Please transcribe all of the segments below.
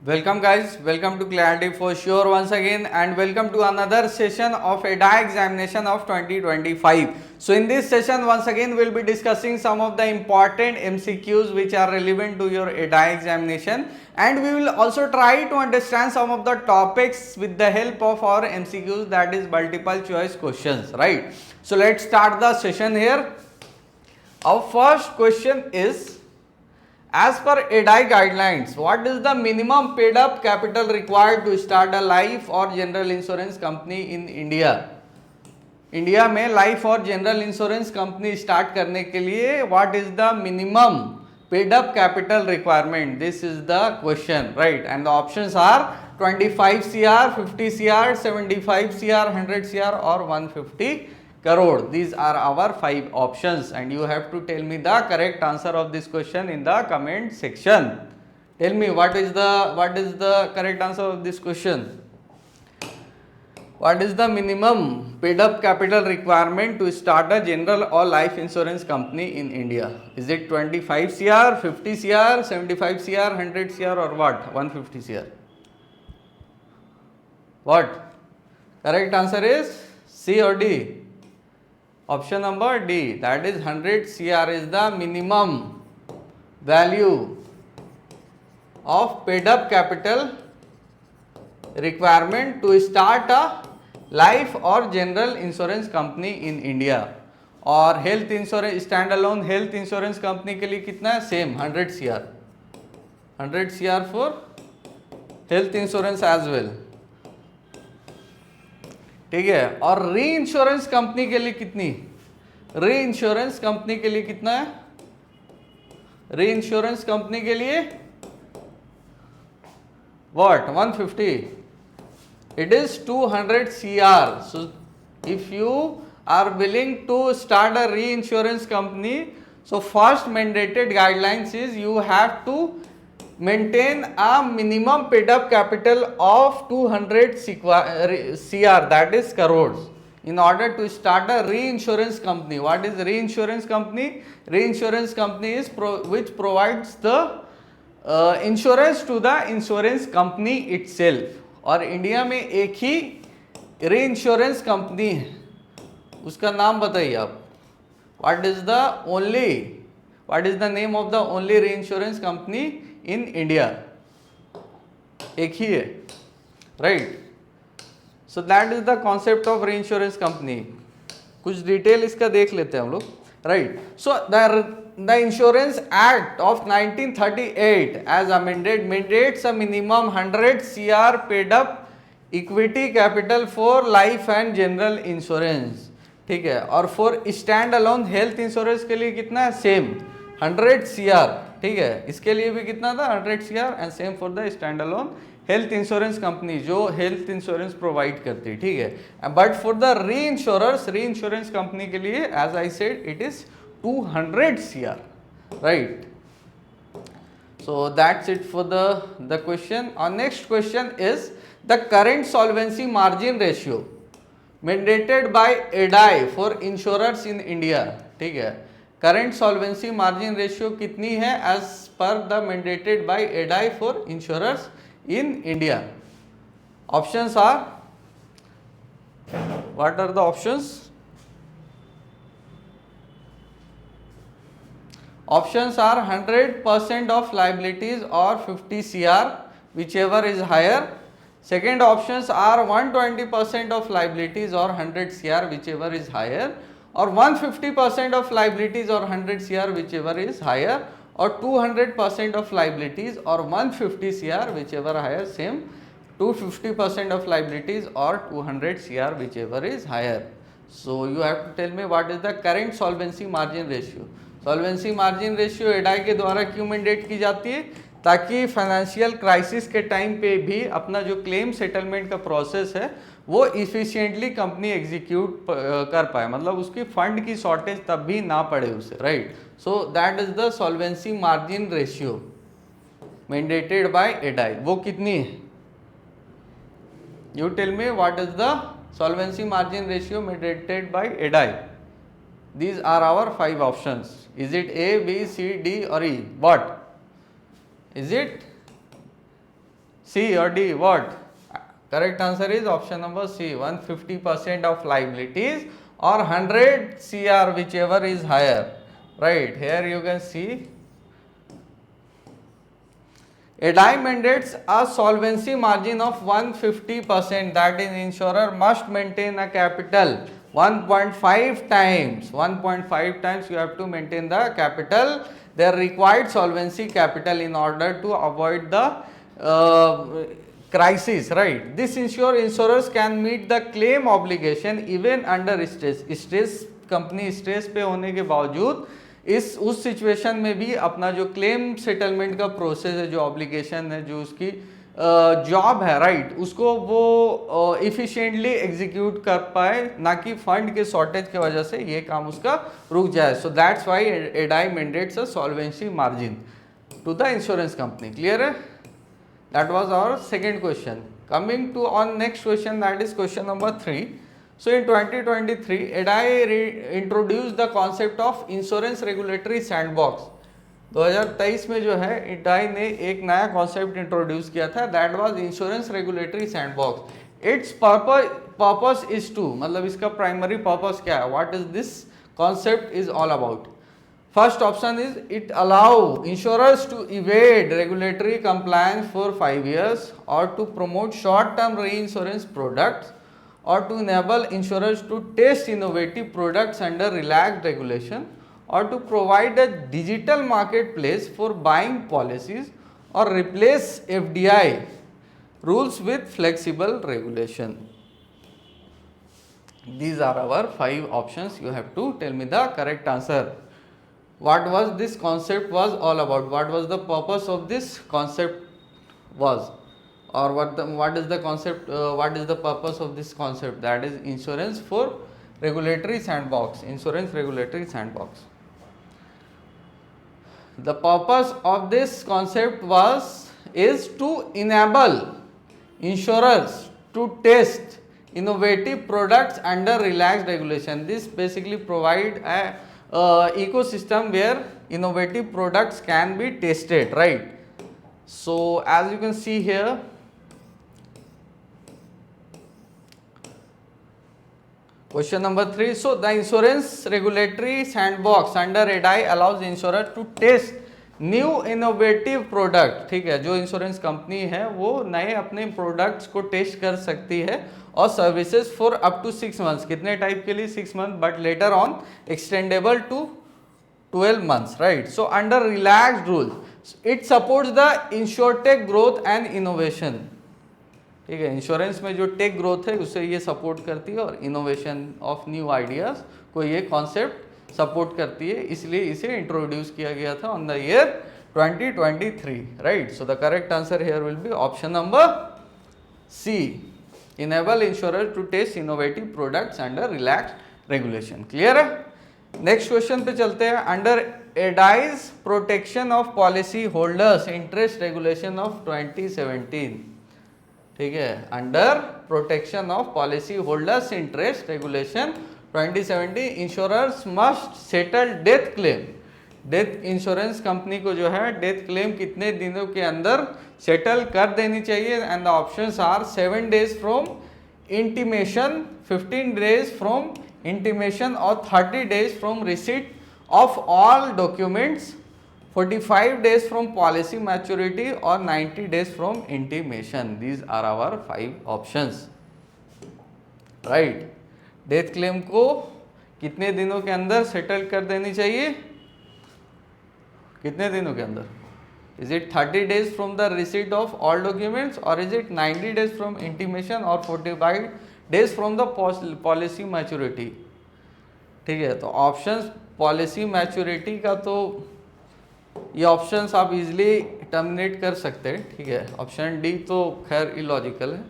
Welcome guys, welcome to Clarity for Sure once again and welcome to another session of EDA examination of 2025. So in this session once again we'll be discussing some of the important MCQs which are relevant to your EDA examination, and we will also try to understand some of the topics with the help of our MCQs, that is multiple choice questions, right? So let's start the session here. Our first question is, as per EDI guidelines, what is the minimum paid up capital required to start a life or general insurance company in India? India में life और general insurance company start करने के लिए what is the minimum paid up capital requirement? This is the question, right? And the options are 25 CR, 50 CR, 75 CR, 100 CR और 150 crore. These are our 5 options and you have to tell me the correct answer of this question in the comment section. Tell me what is the correct answer of this question? What is the minimum paid up capital requirement to start a general or life insurance company in India? Is it 25 CR, 50 CR, 75 CR, 100 CR or what? 150 CR? What? Correct answer is C or D? Option number D, that is 100 CR is the minimum value of paid up capital requirement to start a life और general insurance company in India. और health insurance, stand alone health insurance company के लिए कितना है? Same 100 CR. 100 CR for health insurance as well, ठीक है. और री इंश्योरेंस कंपनी के लिए कितनी? री इंश्योरेंस कंपनी के लिए कितना है? री इंश्योरेंस कंपनी के लिए what? 150. It is 200 CR. So if you are willing to start a reinsurance company, so first mandated guidelines is you have to maintain a minimum paid up capital of 200 CR, that is crores, in order to start a reinsurance company. What is reinsurance company? Reinsurance company is which provides the insurance to the insurance company itself. और India में एक ही री insurance company है, उसका नाम बताइए आप. What is the name of the only री इंश्योरेंस कंपनी इन इंडिया? एक ही है, right? So that is the concept of री इंश्योरेंस कंपनी. कुछ डिटेल इसका देख लेते हैं हम लोग, right? So the Insurance Act of 1938 as amended mandates a minimum 100 CR paid up equity capital for life and general insurance, ठीक है. और for stand alone health insurance के लिए कितना है? सेम 100 CR, ठीक है. इसके लिए भी कितना था? 100 CR. And same for the stand alone health insurance company जो हेल्थ इंश्योरेंस प्रोवाइड करती है, ठीक है. But for the reinsurance company के लिए as I said it is 200 CR, right? So that's it for the question. Our next question is the current solvency margin ratio mandated by EDI for insurers in India, ठीक है. current solvency margin ratio कितनी है as per the mandated by EDI for insurers in India? Options are, what are the options? Options are 100% of liabilities or 50 CR, whichever is higher. Second options are 120% of liabilities or 100 CR, whichever is higher, or 150% of liabilities or 100 CR, whichever is higher, or 200% of liabilities or 150 CR, whichever higher. Same 250% of liabilities or 200 CR, whichever is higher. So you have to tell me what is the current solvency margin ratio. Solvency margin ratio IRDAI के द्वारा क्यों mandate की जाती है? ताकि financial crisis के time पे भी अपना जो क्लेम सेटलमेंट का प्रोसेस है वो इफिशिएंटली कंपनी एग्जीक्यूट कर पाए, मतलब उसकी फंड की शॉर्टेज तब भी ना पड़े उसे, right? So that is the solvency margin ratio mandated by IRDAI. वो कितनी है? You tell me what is the solvency margin ratio mandated by IRDAI? These are our 5 options. Is it A, B, C, D or E? What? Is it C or D? What? Correct answer is option number C, 150% of liabilities or 100 CR, whichever is higher. Right, here you can see ADI mandates a solvency margin of 150%, that is insurer must maintain a capital 1.5 times. 1.5 times you have to maintain the capital, their required solvency capital, in order to avoid the crisis, right? This insurers can meet the claim obligation even under stress. Company stress पे होने के बावजूद उस situation में भी अपना जो claim settlement का प्रोसेस है, जो ऑब्लिगेशन है, जो उसकी जॉब है, राइट, उसको वो इफिशिएंटली एग्जीक्यूट कर पाए, ना कि फंड के शॉर्टेज की वजह से ये काम उसका रुक जाए. So that's why IRDAI mandates a solvency margin to the insurance company. Clear है? That was our second question. Coming to on next question, that is question number 3. So in 2023, ADI introduced the concept of insurance regulatory sandbox. 2023 में जो है ADI ने एक नया concept introduce किया था, that was insurance regulatory sandbox. Its purpose is to, मतलब इसका प्राइमरी पर्पस क्या है, what is this concept is all about. First option is it allow insurers to evade regulatory compliance for 5 years और to promote short term reinsurance products, or to enable insurers to test innovative products under relaxed regulation, or to provide a digital marketplace for buying policies, or replace FDI rules with flexible regulation. These are our 5 options. You have to tell me the correct answer. What was this concept was all about? What was the purpose of this concept was? Or what is the concept, what is the purpose of this concept, that is insurance for regulatory sandbox, insurance regulatory sandbox. The purpose of this concept is to enable insurers to test innovative products under relaxed regulation. This basically provide a ecosystem where innovative products can be tested, right? So as you can see here, question number 3. So the insurance regulatory sandbox under ADI allows insurer to test new innovative product. ठीक है, जो insurance company है वो नए अपने products को test कर सकती है, और services for up to 6 months. कितने टाइप के लिए? 6 months, but later on extendable to 12 months, right. So under relaxed rules it supports the insurtech growth and innovation. ठीक है, इंश्योरेंस में जो टेक ग्रोथ है उसे ये सपोर्ट करती है, और इनोवेशन ऑफ न्यू आइडियाज़ को ये कॉन्सेप्ट सपोर्ट करती है, इसलिए इसे इंट्रोड्यूस किया गया था on the year 2023, right. So the correct answer here will be option number C, enable insurer to test innovative products under relaxed regulation. Clear है? नेक्स्ट क्वेश्चन पे चलते हैं. Under IRDAI's protection of policyholders interest regulation of 2017. ठीक है, under protection of policyholders interest regulation 2017, insurers must settle death claim. Death insurance company को जो है death claim कितने दिनों के अंदर सेटल कर देनी चाहिए, and the options are 7 days from intimation, 15 days from intimation, और 30 days from receipt of all documents, 45 days from policy maturity, or 90 days from intimation. These are our 5 options, right. Death claim को कितने दिनों के अंदर settle कर देनी चाहिए? कितने दिनों के अंदर? Is it 30 days from the receipt of all documents, or is it 90 days from intimation, or 45 days from the policy maturity? ठीक है, तो ऑप्शंस पॉलिसी मैच्योरिटी का तो ये ऑप्शंस आप इजीली टर्मिनेट कर सकते हैं. ठीक है, ऑप्शन डी तो खैर इलॉजिकल है.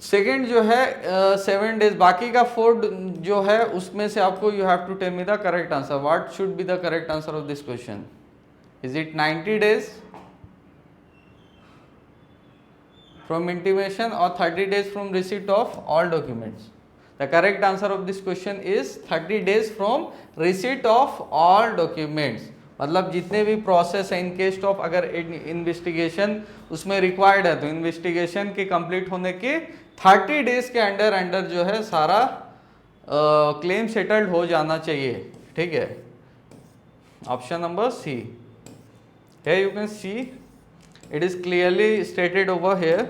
सेकंड जो है 7 days, बाकी का 4 जो है उसमें से आपको you have to tell me the correct answer. What should be the correct answer of this question? Is it 90 days from intimation, और 30 days from receipt of all documents? The correct answer of this question is 30 days from receipt of all documents. मतलब जितने भी process है in case of अगर investigation उसमें required है तो investigation के कंप्लीट होने के 30 डेज के अंडर जो है सारा क्लेम सेटल्ड हो जाना चाहिए, ठीक है। Option number C. Here you can see it is clearly stated over here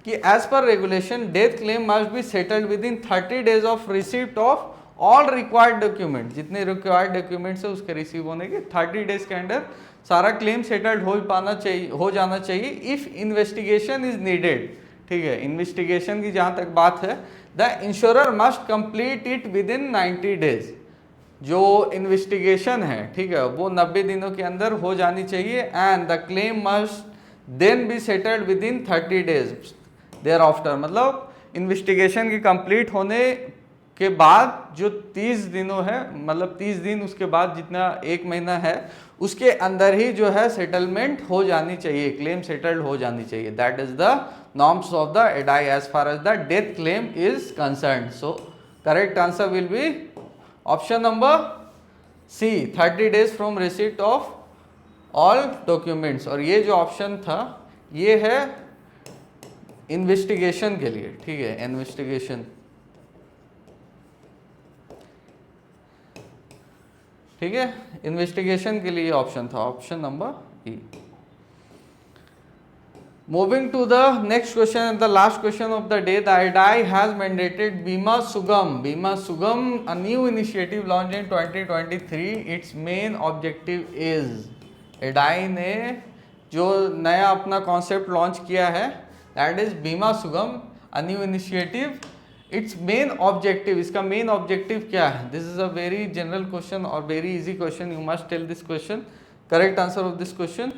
कि as per regulation death claim must be settled within 30 days of receipt of all required documents। जितने required documents है उसके receive होने के 30 days के अंदर सारा claim settled हो जाना चाहिए इफ इन्वेस्टिगेशन इज नीडेड, ठीक है। इन्वेस्टिगेशन की जहाँ तक बात है the insurer must complete it with in 90 days. जो इन्वेस्टिगेशन है, ठीक है, वो 90 दिनों के अंदर हो जानी चाहिए and the claim must then be settled within 30 days thereafter. मतलब इन्वेस्टिगेशन की कंप्लीट होने के बाद जो 30 दिनों है, मतलब 30 दिन उसके बाद जितना 1 महीना है उसके अंदर ही जो है सेटलमेंट हो जानी चाहिए, क्लेम सेटल्ड हो जानी चाहिए। That is the norms of the IRDAI as far as the death claim is concerned. So correct answer will be option number C, 30 days from receipt of all documents. और ये जो option था ये है investigation के लिए, ठीक है, इन्वेस्टिगेशन, ठीक है, इन्वेस्टिगेशन के लिए ऑप्शन था, option number E. Moving to the next question and the last question of the day, the IDAI has mandated Bima Sugam. Bima Sugam, a new initiative launched in 2023. Its main objective is, IDAI ने जो नया अपना concept launch किया है that is Bima Sugam, a new initiative. Its main objective, इसका main objective क्या है? This is a very general question or very easy question. You must tell this question. Correct answer of this question.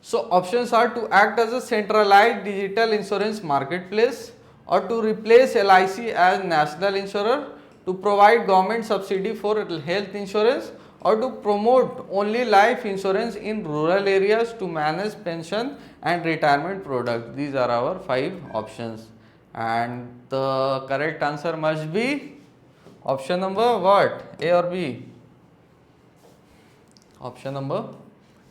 So options are to act as a centralized digital insurance marketplace, or to replace LIC as national insurer, to provide government subsidy for health insurance, or to promote only life insurance in rural areas, to manage pension and retirement products. These are our 5 options and the correct answer must be option number what? A or B? Option number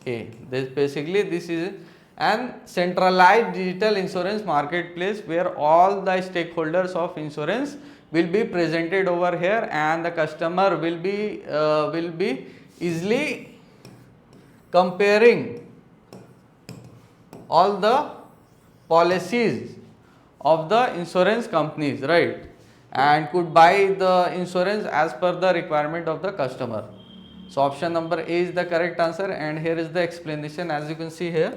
A. This is an centralized digital insurance marketplace where all the stakeholders of insurance will be presented over here and the customer will be easily comparing all the policies of the insurance companies, right, and could buy the insurance as per the requirement of the customer. So option number A is the correct answer and here is the explanation. As you can see here,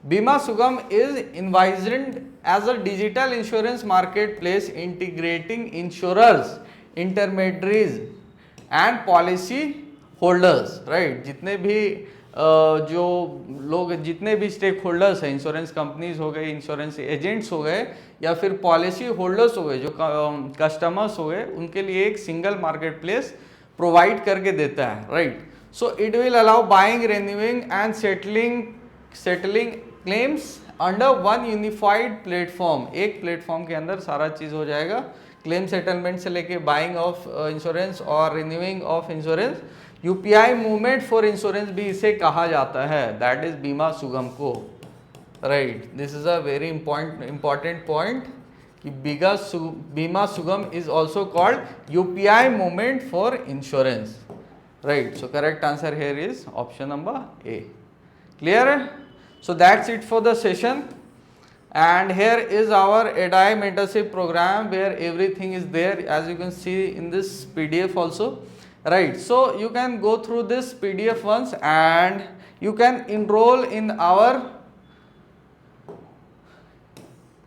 Bima Sugam is envisioned as a digital insurance marketplace integrating insurers, intermediaries and policy holders, right। जितने भी जो लोग, जितने भी stake holders हैं, insurance companies हो गए, insurance agents हो गए या फिर पॉलिसी होल्डर्स हो गए, जो कस्टमर्स हो गए, उनके लिए एक सिंगल मार्केट प्लेस प्रोवाइड करके देता है, right. So it will allow buying, renewing and settling claims under one unified platform. एक प्लेटफॉर्म के अंदर सारा चीज़ हो जाएगा, क्लेम सेटलमेंट से लेके बाइंग ऑफ इंश्योरेंस और renewing of insurance. UPI movement for insurance भी इसे कहा जाता है, दैट इज बीमा सुगम को, right. This is a very important point कि बीमा सुगम is also called UPI movement for insurance, right। So correct answer here is option number A. Clear? So that's it for the session and here is our EDAI mentorship program where everything is there, as you can see in this PDF also, right। So you can go through this PDF once and you can enroll in our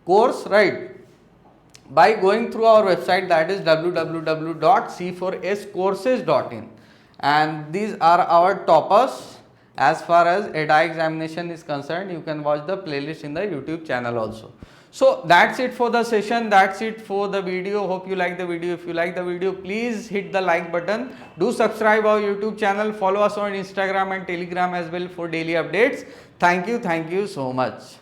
course, right, by going through our website, that is www.c4scourses.in, and these are our toppers as far as EDAI examination is concerned. You can watch the playlist in the YouTube channel also. So that's it for the session, that's it for the video. Hope you like the video. If you like the video, please hit the like button, do subscribe our YouTube channel, follow us on Instagram and Telegram as well for daily updates. Thank you so much.